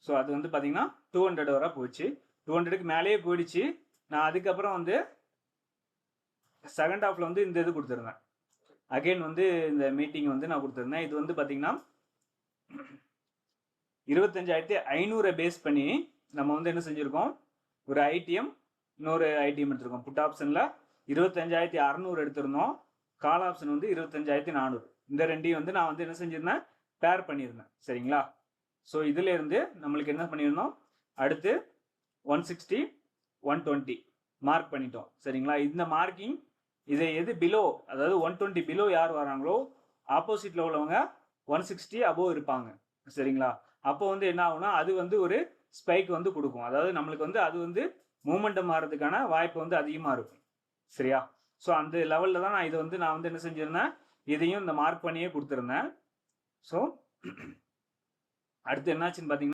So அது வந்து பார்த்தீங்கன்னா 200 வரை போச்சு. 200க்கு மேலேயே போயிடுச்சு. நான் அதுக்கப்புறம் வந்து செகண்ட் ஹாஃபில் வந்து இந்த இது கொடுத்துருந்தேன். அகைன் வந்து இந்த மீட்டிங் வந்து நான் கொடுத்துருந்தேன். இது வந்து பார்த்தீங்கன்னா 25,500 பேஸ் பண்ணி நம்ம வந்து என்ன செஞ்சுருக்கோம், ஒரு ஐடிஎம் இன்னொரு ஐடிஎம் எடுத்திருக்கோம். புட் ஆப்ஷனில் 25,600 எடுத்திருந்தோம். கால் ஆப்ஷன் வந்து 25,400. இந்த ரெண்டையும் வந்து நான் வந்து என்ன செஞ்சிருந்தேன், பேர் பண்ணியிருந்தேன். சரிங்களா? ஸோ இதுல இருந்து நம்மளுக்கு என்ன பண்ணியிருந்தோம், அடுத்து 160 120 மார்க் பண்ணிட்டோம். சரிங்களா? இந்த மார்க்கிங் இதை எது பிலோ, அதாவது 120 பிலோ யார் வராங்களோ ஆப்போசிட்ல உள்ளவங்க 160 அபோவ் இருப்பாங்க. சரிங்களா? அப்போ வந்து என்ன ஆகும்னா அது வந்து ஒரு ஸ்பைக் வந்து கொடுக்கும். அதாவது நம்மளுக்கு வந்து அது வந்து மூமெண்டம் மாறதுக்கான வாய்ப்பு வந்து அதிகமாக இருக்கும். சரியா? ஸோ அந்த லெவலில் தான் நான் நான் வந்து என்ன செஞ்சிருந்தேன், இதையும் இந்த மார்க் பண்ணியே கொடுத்துருந்தேன். ஸோ அடுத்து என்னாச்சுன்னு பார்த்தீங்கன்னா